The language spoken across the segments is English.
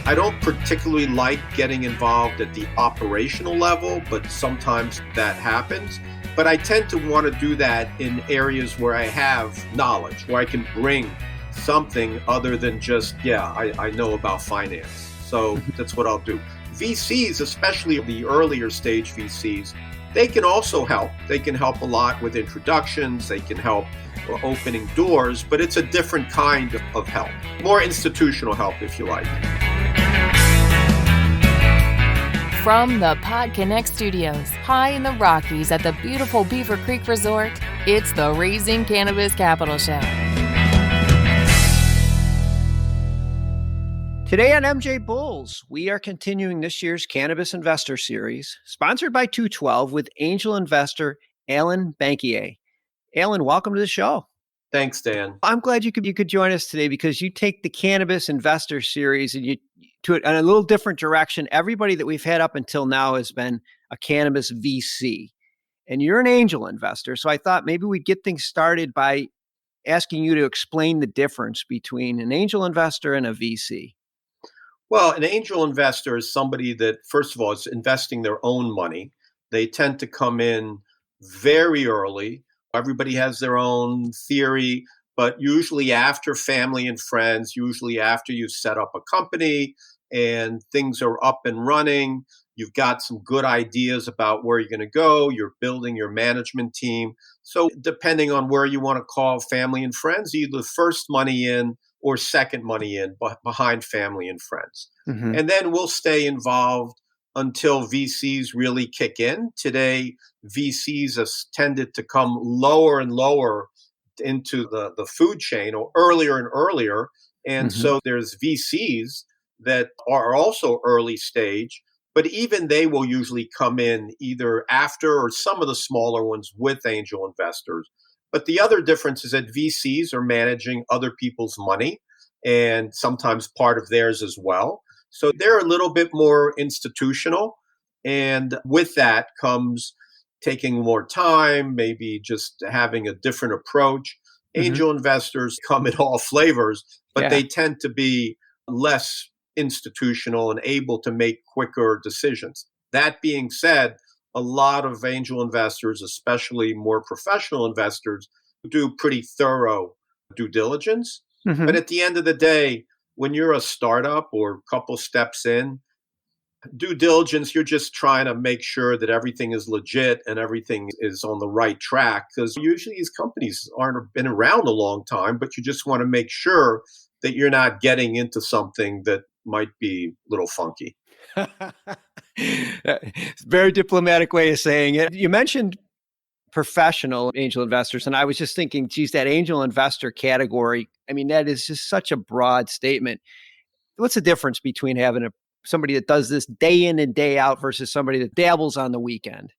I don't particularly like getting involved at the operational level, but sometimes that happens. But I tend to want to do that in areas where I have knowledge, where I can bring something other than just, I know about finance. So that's what I'll do. VCs, especially the earlier stage VCs, they can also help. They can help a lot with introductions. They can help opening doors, but it's a different kind of help. More institutional help, if you like. From the PodConX studios, high in the Rockies at the beautiful Beaver Creek Resort, it's the Raising Cannabis Capital Show. Today on MJ Bulls, we are continuing this year's Cannabis Investor Series, sponsored by 212 with angel investor Alain-banker. Alain, welcome to the show. Thanks, Dan. I'm glad you could join us today because you take the Cannabis Investor Series and you to it in a little different direction. Everybody that we've had up until now has been a cannabis VC, and you're an angel investor. So I thought maybe we'd get things started by asking you to explain the difference between an angel investor and a VC. Well, an angel investor is somebody that, first of all, is investing their own money. They tend to come in very early. Everybody has their own theory, but usually after family and friends, usually after you've set up a company and things are up and running, you've got some good ideas about where you're going to go, you're building your management team. So depending on where you want to call family and friends, either first money in or second money in behind family and friends. Mm-hmm. And then we'll stay involved until VCs really kick in. Today, VCs have tended to come lower and lower into the food chain, or earlier and earlier. And so there's VCs that are also early stage, but even they will usually come in either after or some of the smaller ones with angel investors. But the other difference is that VCs are managing other people's money and sometimes part of theirs as well. So they're a little bit more institutional. And with that comes taking more time, maybe just having a different approach. Angel investors come in all flavors, but they tend to be less institutional and able to make quicker decisions. That being said, a lot of angel investors, especially more professional investors, do pretty thorough due diligence. But at the end of the day, when you're a startup or a couple steps in, due diligence, you're just trying to make sure that everything is legit and everything is on the right track. Because usually these companies aren't been around a long time, but you just want to make sure that you're not getting into something that might be a little funky. Very diplomatic way of saying it. You mentioned professional angel investors, and I was just thinking, geez, that angel investor category, I mean, that is just such a broad statement. What's the difference between having somebody that does this day in and day out versus somebody that dabbles on the weekend?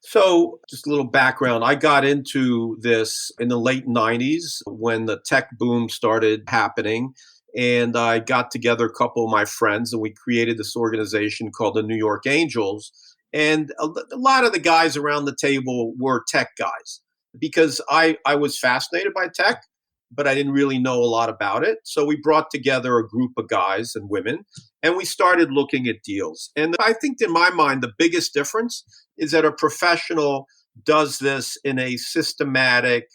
So just a little background. I got into this in the late 90s when the tech boom started happening. And I got together a couple of my friends and we created this organization called the New York Angels. And a lot of the guys around the table were tech guys because I was fascinated by tech, but I didn't really know a lot about it. So we brought together a group of guys and women and we started looking at deals. And I think in my mind, the biggest difference is that a professional does this in a systematic,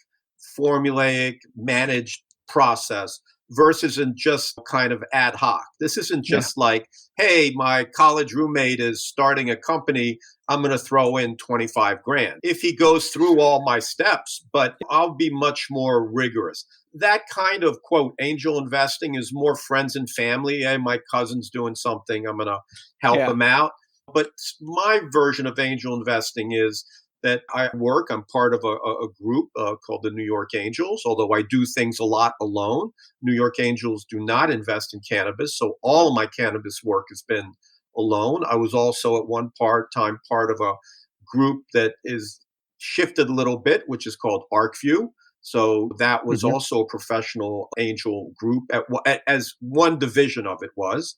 formulaic, managed process versus in just kind of ad hoc. This isn't just like, hey, my college roommate is starting a company, I'm going to throw in 25 grand. If he goes through all my steps, but I'll be much more rigorous. That kind of, quote, angel investing is more friends and family. Hey, my cousin's doing something, I'm going to help him out. But my version of angel investing is that I'm part of a group called the New York Angels, although I do things a lot alone. New York Angels do not invest in cannabis, so all of my cannabis work has been alone. I was also at one time part of a group that is shifted a little bit, which is called ArcView. So that was also a professional angel group as one division of it was.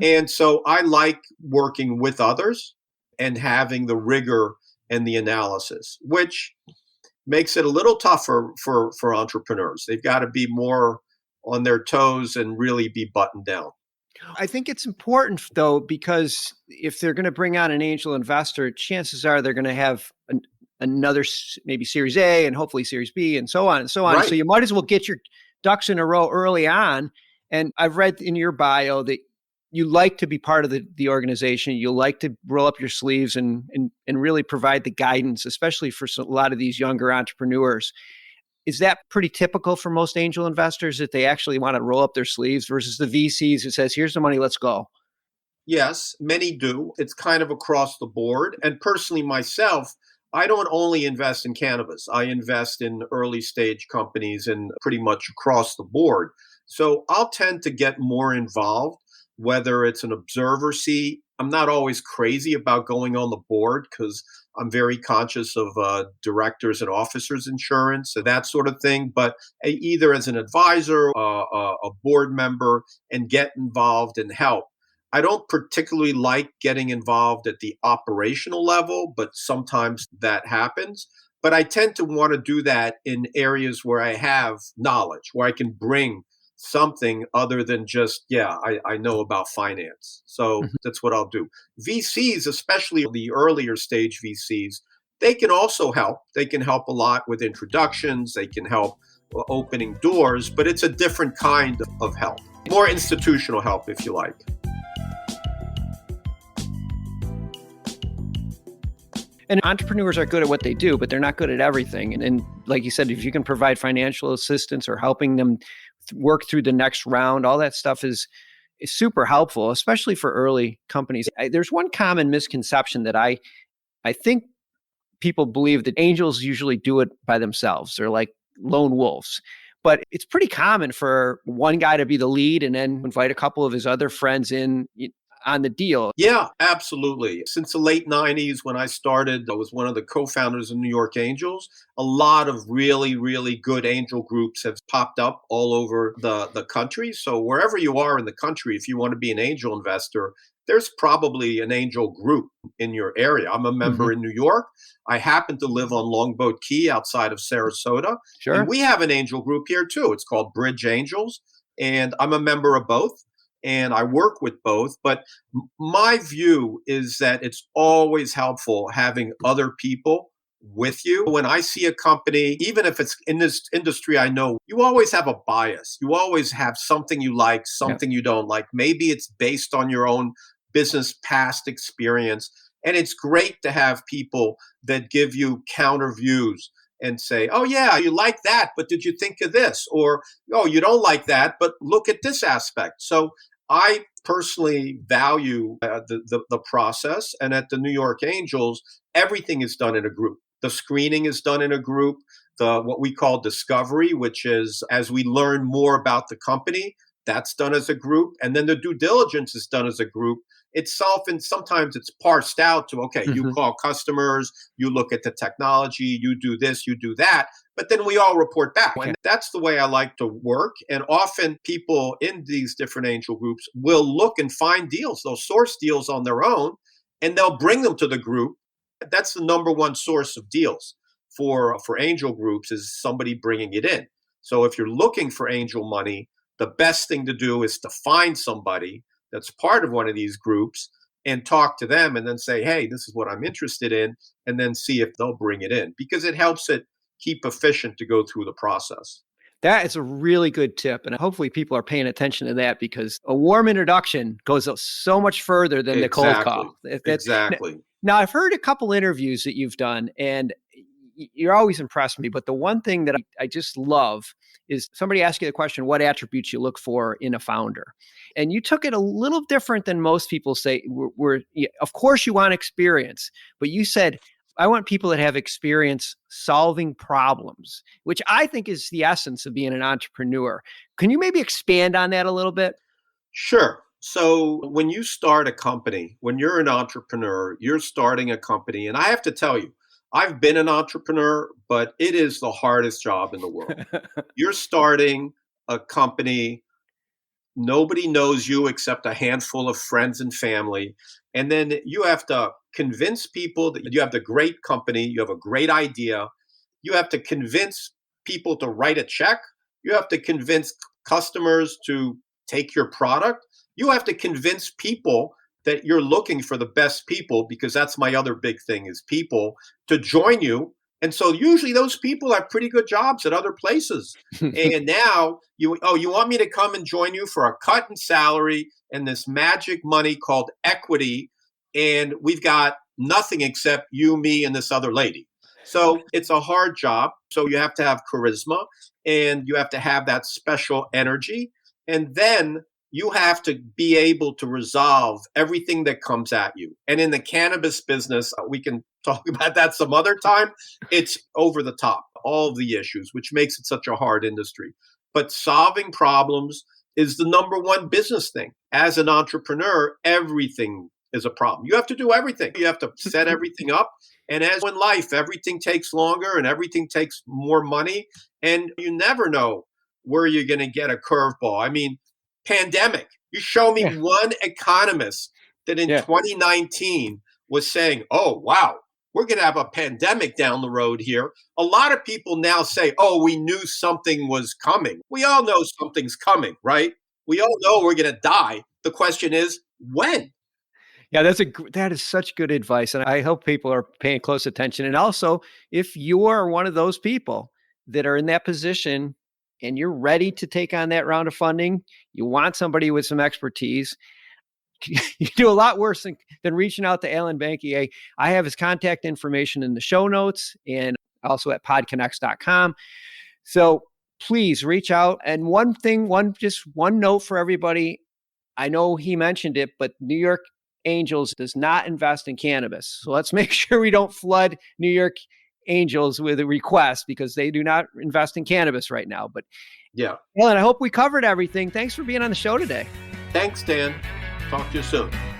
And so I like working with others and having the rigor and the analysis, which makes it a little tougher for entrepreneurs. They've got to be more on their toes and really be buttoned down. I think it's important though, because if they're going to bring on an angel investor, chances are they're going to have another maybe Series A and hopefully Series B and so on and so on. So Right. you might as well get your ducks in a row early on. And I've read in your bio that you like to be part of the organization. You like to roll up your sleeves and really provide the guidance, especially for a lot of these younger entrepreneurs. Is that pretty typical for most angel investors, that they actually want to roll up their sleeves versus the VCs who says, here's the money, let's go? Yes, many do. It's kind of across the board. And personally, myself, I don't only invest in cannabis. I invest in early stage companies and pretty much across the board. So I'll tend to get more involved, whether it's an observer seat. I'm not always crazy about going on the board because I'm very conscious of directors and officers insurance and that sort of thing. But either as an advisor, a board member, and get involved and help. I don't particularly like getting involved at the operational level, but sometimes that happens. But I tend to want to do that in areas where I have knowledge, where I can bring something other than just, yeah, I know about finance. So Mhm. that's what I'll do. VCs, especially the earlier stage VCs, they can also help. They can help a lot with introductions, they can help opening doors, but it's a different kind of help, more institutional help, if you like. And entrepreneurs are good at what they do, but they're not good at everything. And like you said, if you can provide financial assistance or helping them work through the next round, all that stuff is super helpful, especially for early companies. There's one common misconception that I think people believe that angels usually do it by themselves. They're like lone wolves. But it's pretty common for one guy to be the lead and then invite a couple of his other friends in on the deal. Yeah, absolutely. Since the late 90s, when I started, I was one of the co founders of New York Angels. A lot of really, really good angel groups have popped up all over the country. So, wherever you are in the country, if you want to be an angel investor, there's probably an angel group in your area. I'm a member Mhm. in New York. I happen to live on Longboat Key outside of Sarasota. And Sure. we have an angel group here too. It's called Bridge Angels. And I'm a member of both. And I work with both. But my view is that it's always helpful having other people with you. When I see a company, even if it's in this industry, I know you always have a bias. You always have something you like, Yeah. something you don't like. Maybe it's based on your own business past experience. And it's great to have people that give you counter views and say, oh, yeah, you like that, but did you think of this? Or, oh, you don't like that, but look at this aspect. So I personally value the process. And at the New York Angels, everything is done in a group. The screening is done in a group. The what we call discovery, which is as we learn more about the company, that's done as a group. And then the due diligence is done as a group. It's often sometimes it's parsed out to, okay, you Mhm. call customers, you look at the technology, you do this, you do that, but then we all report back. Okay. And that's the way I like to work. And often people in these different angel groups will look and find deals. They'll source deals on their own and they'll bring them to the group. That's the number one source of deals for angel groups is somebody bringing it in. So if you're looking for angel money, the best thing to do is to find somebody that's part of one of these groups and talk to them and then say, hey, this is what I'm interested in, and then see if they'll bring it in because it helps it keep efficient to go through the process. That is a really good tip. And hopefully people are paying attention to that, because a warm introduction goes so much further than the cold Exactly. call. Exactly. Now, I've heard a couple interviews that you've done, and you're always impressed me. But the one thing that I just love is somebody asking the question, what attributes you look for in a founder? And you took it a little different than most people say. Of course, you want experience, but you said, I want people that have experience solving problems, which I think is the essence of being an entrepreneur. Can you maybe expand on that a little bit? Sure. So when you start a company, when you're an entrepreneur, you're starting a company. And I have to tell you, I've been an entrepreneur, but it is the hardest job in the world. You're starting a company. Nobody knows you except a handful of friends and family. And then you have to convince people that you have the great company, you have a great idea. You have to convince people to write a check. You have to convince customers to take your product, you have to convince people that you're looking for the best people, because that's my other big thing is people to join you. And so usually those people have pretty good jobs at other places. And now you want me to come and join you for a cut in salary and this magic money called equity. And we've got nothing except you, me, and this other lady. So it's a hard job. So you have to have charisma and you have to have that special energy. And then you have to be able to resolve everything that comes at you. And in the cannabis business, we can talk about that some other time. It's over the top, all of the issues, which makes it such a hard industry. But solving problems is the number one business thing. As an entrepreneur, everything is a problem. You have to do everything. You have to set everything up. And as in life, everything takes longer and everything takes more money. And you never know where you're going to get a curveball. I mean, pandemic. You show me one economist that in 2019 was saying, oh, wow, we're going to have a pandemic down the road here. A lot of people now say, oh, we knew something was coming. We all know something's coming, right? We all know we're going to die. The question is, when? Yeah, that is such good advice. And I hope people are paying close attention. And also, if you are one of those people that are in that position and you're ready to take on that round of funding, you want somebody with some expertise, you do a lot worse than reaching out to Alain Bankier. I have his contact information in the show notes and also at PodConX.com. So please reach out. And one note for everybody. I know he mentioned it, but New York Angels does not invest in cannabis. So let's make sure we don't flood New York Angels with a request, because they do not invest in cannabis right now. But yeah, Alain, I hope we covered everything. Thanks for being on the show today. Thanks, Dan. Talk to you soon.